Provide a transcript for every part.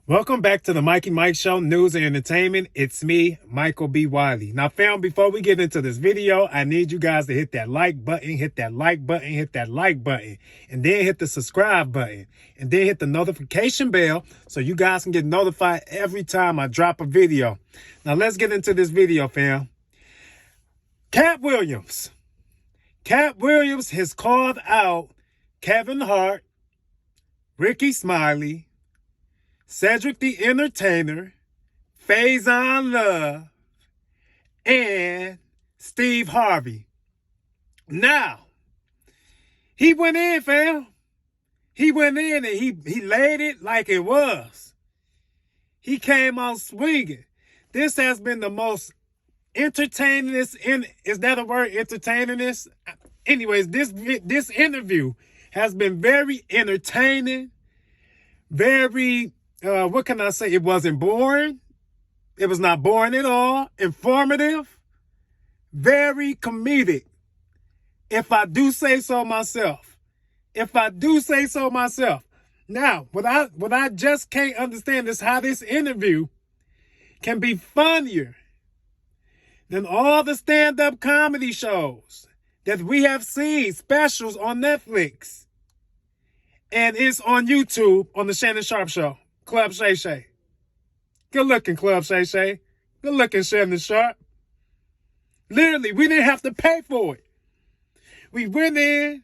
Welcome back to the Mikey Mike Show, News and Entertainment. It's me, Michael B. Wiley. Now, fam, before we get into this video, I need you guys to hit that like button, hit that like button, hit that like button, and then hit the subscribe button, and then hit the notification bell so you guys can get notified every time I drop a video. Now, let's get into this video, fam. Katt Williams. Katt Williams has called out Kevin Hart, Ricky Smiley, Cedric the Entertainer, Faison Love, and Steve Harvey. Now, he went in, fam. He went in and he laid it like it was. He came out swinging. This has been the most entertainingest, is that a word, entertainingest? Anyways, this interview has been very entertaining, very... what can I say? It wasn't boring. It was not boring at all. Informative. Very comedic. If I do say so myself. Now, what I just can't understand is how this interview can be funnier than all the stand-up comedy shows that we have seen, specials on Netflix. And it's on YouTube on the Shannon Sharp Show. Club Shay Shay. Good looking, Club Shay Shay. Good looking, Shannon Sharp. Literally, we didn't have to pay for it. We went in,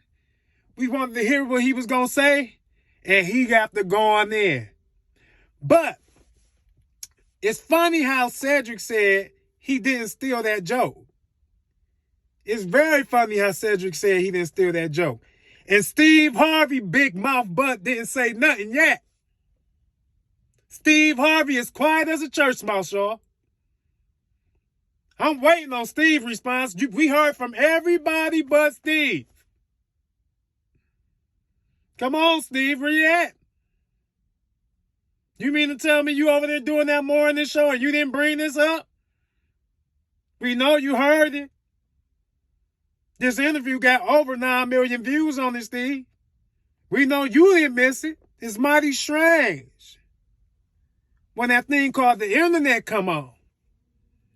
we wanted to hear what he was going to say, and he got to go on in. But it's funny how Cedric said he didn't steal that joke. It's very funny how Cedric said he didn't steal that joke. And Steve Harvey, big mouth butt, didn't say nothing yet. Steve Harvey is quiet as a church mouse, y'all. I'm waiting on Steve's response. We heard from everybody but Steve. Come on, Steve, where you at? You mean to tell me you over there doing that morning show and you didn't bring this up? We know you heard it. This interview got over 9 million views on it, Steve. We know you didn't miss it. It's mighty strange when that thing called the internet come on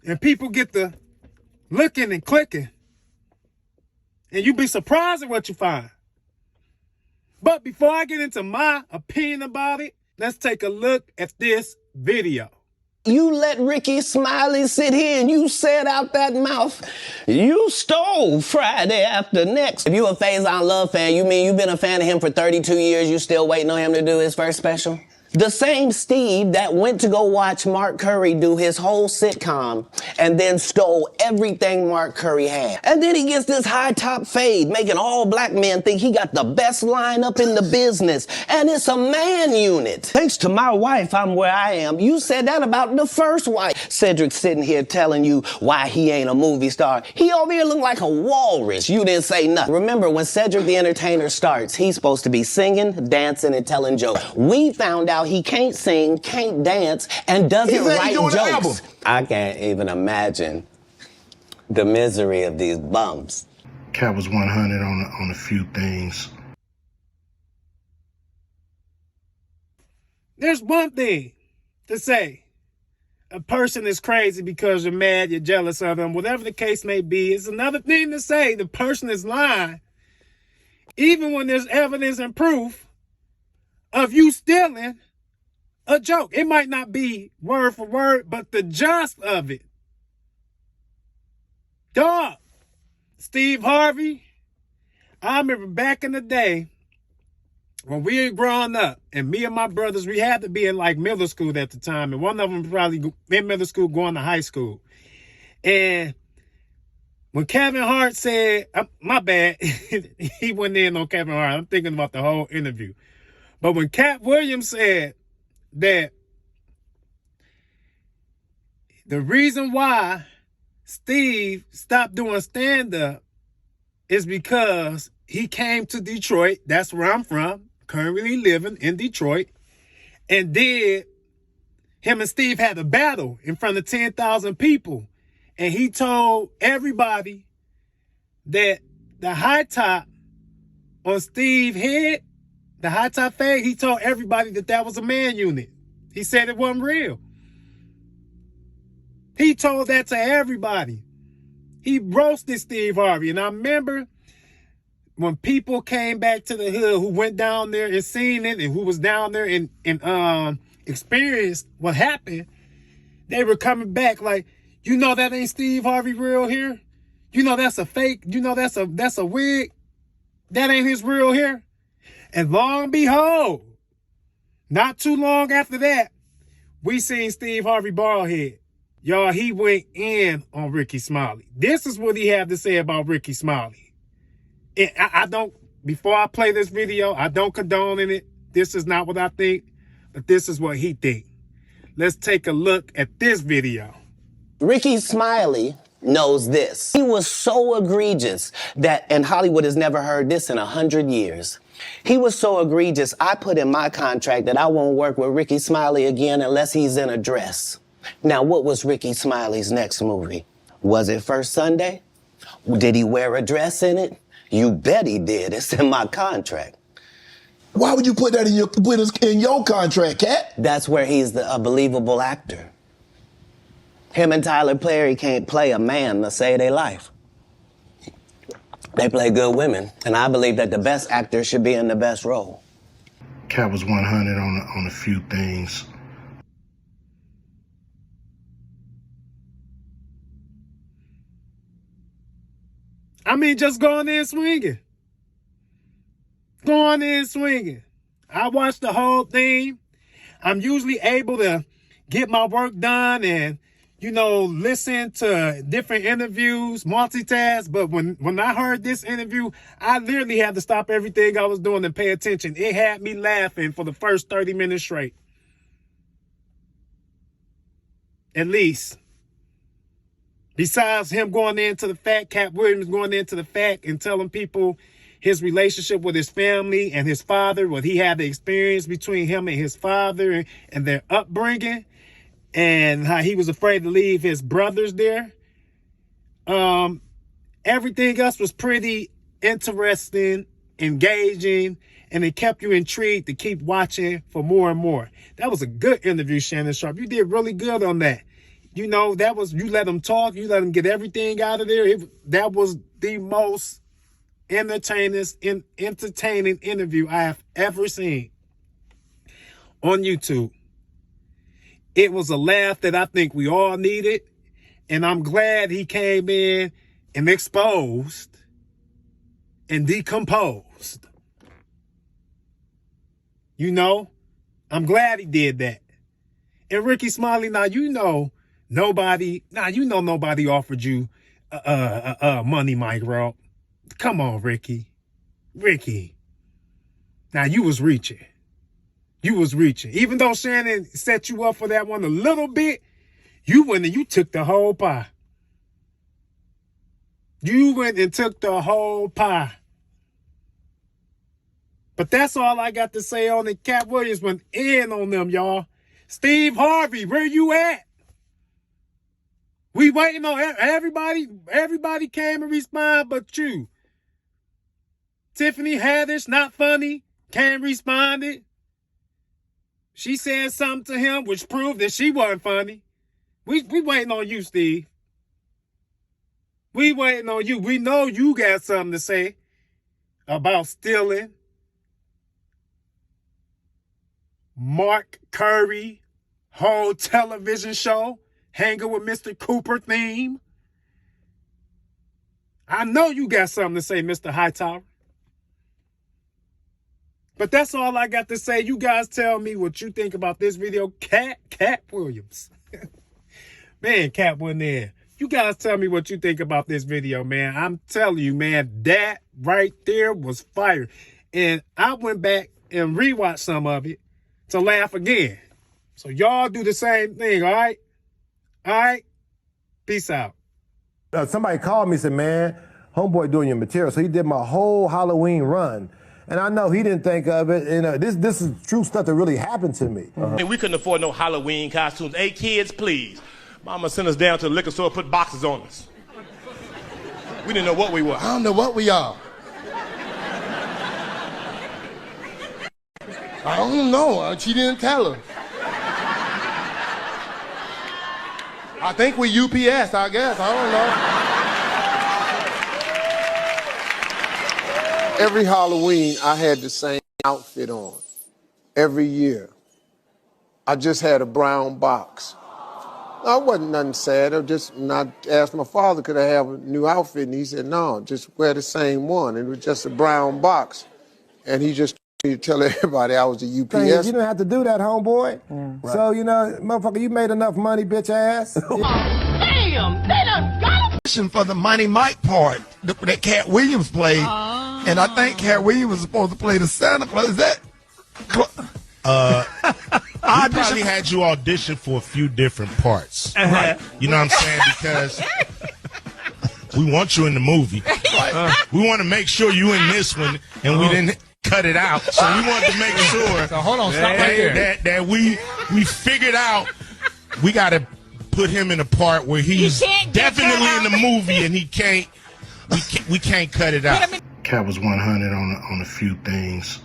and people get to looking and clicking, and you be surprised at what you find. But before I get into my opinion about it, let's take a look at this video. You let Ricky Smiley sit here and you said out that mouth, you stole Friday after next. If you a Faison Love fan, you mean you've been a fan of him for 32 years, you still waiting on him to do his first special? The same Steve that went to go watch Mark Curry do his whole sitcom and then stole everything Mark Curry had. And then he gets this high top fade, making all black men think he got the best lineup in the business. And it's a man unit. Thanks to my wife, I'm where I am. You said that about the first wife. Cedric's sitting here telling you why he ain't a movie star. He over here look like a walrus. You didn't say nothing. Remember, when Cedric the Entertainer starts, he's supposed to be singing, dancing, and telling jokes. We found out he can't sing, can't dance, and doesn't write jokes. I can't even imagine the misery of these bums. Katt was 100 on a few things. There's one thing to say. A person is crazy because you're mad, you're jealous of them, whatever the case may be. It's another thing to say the person is lying, even when there's evidence and proof of you stealing a joke. It might not be word for word, but the gist of it. Dog, Steve Harvey, I remember back in the day when we had grown up, and me and my brothers, we had to be in like middle school at the time, and one of them was probably in middle school going to high school. And when Kevin Hart said, my bad, he went in on Kevin Hart. I'm thinking about the whole interview. But when Katt Williams said that the reason why Steve stopped doing stand-up is because he came to Detroit, that's where I'm from, currently living in Detroit, and him and Steve had a battle in front of 10,000 people. And he told everybody that the high top on Steve's head, the high top fade, he told everybody that that was a man unit. He said it wasn't real. He told that to everybody. He roasted Steve Harvey. And I remember when people came back to the hood who went down there and seen it and who was down there and experienced what happened, they were coming back like, you know that ain't Steve Harvey real here? You know that's a fake? You know that's a wig? That ain't his real hair? And long and behold, not too long after that, we seen Steve Harvey baldhead. Y'all, he went in on Ricky Smiley. This is what he had to say about Ricky Smiley. And I don't, before I play this video, I don't condone in it. This is not what I think, but this is what he think. Let's take a look at this video. Ricky Smiley knows this. He was so egregious that, and Hollywood has never heard this in 100 years. He was so egregious, I put in my contract that I won't work with Ricky Smiley again unless he's in a dress. Now, what was Ricky Smiley's next movie? Was it First Sunday? Did he wear a dress in it? You bet he did. It's in my contract. Why would you put that in your contract, Katt? That's where he's a believable actor. Him and Tyler Perry can't play a man to save their life. They play good women, and I believe that the best actor should be in the best role. Katt was 100 on a few things. I mean, just go on there and swinging. Go on there and swinging. I watched the whole thing. I'm usually able to get my work done and, you know, listen to different interviews, multitask. But when I heard this interview, I literally had to stop everything I was doing and pay attention. It had me laughing for the first 30 minutes straight. At least. Besides him going into the fact, Katt Williams going into the fact and telling people his relationship with his family and his father, what he had the experience between him and his father and their upbringing, and how he was afraid to leave his brothers there. Everything else was pretty interesting, engaging, and it kept you intrigued to keep watching for more and more. That was a good interview, Shannon Sharpe. You did really good on that. You know, you let them talk, you let them get everything out of there. That was the most entertaining interview I have ever seen on YouTube. It was a laugh that I think we all needed, and I'm glad he came in and exposed and decomposed. You know, I'm glad he did that. And Ricky Smiley, now you know nobody offered you money, micro. Come on, Ricky. Now you was reaching. Even though Shannon set you up for that one a little bit, you went and you took the whole pie. But that's all I got to say on it. Katt Williams went in on them, y'all. Steve Harvey, where you at? We waiting on everybody. Everybody came and respond but you. Tiffany Haddish, not funny, can't respond it. She said something to him which proved that she wasn't funny. We waiting on you, Steve. We waiting on you. We know you got something to say about stealing Mark Curry whole television show, hanging with Mr. Cooper theme. I know you got something to say, Mr. Hightower. But that's all I got to say. You guys tell me what you think about this video. Katt Williams. Man, Katt went in. You guys tell me what you think about this video, man. I'm telling you, man, that right there was fire. And I went back and rewatched some of it to laugh again. So y'all do the same thing, all right? All right? Peace out. Somebody called me and said, man, homeboy doing your material. So he did my whole Halloween run. And I know he didn't think of it. And this is true stuff that really happened to me. And we couldn't afford no Halloween costumes. Hey, kids, please. Mama sent us down to the liquor store, put boxes on us. We didn't know what we were. I don't know what we are. I don't know. She didn't tell her. I think we UPS, I guess. I don't know. Every Halloween, I had the same outfit on. Every year. I just had a brown box. I wasn't nothing sad. I asked my father, could I have a new outfit? And he said, no, just wear the same one. It was just a brown box. And he just told me to tell everybody I was a UPS. You didn't have to do that, homeboy. Right. So, you know, motherfucker, you made enough money, bitch ass. Damn, they done got him. For the Money Mike part that Katt Williams played. And I think Katt Williams was supposed to play the Santa Claus. Is that? I probably had you audition for a few different parts. Right. You know what I'm saying? Because we want you in the movie. We want to make sure you in this one, and we didn't cut it out. So we wanted to make sure so hold on, stop right there. that we figured out we got to put him in a part where he's definitely in the movie, and we can't cut it out. Katt was 100 on a few things.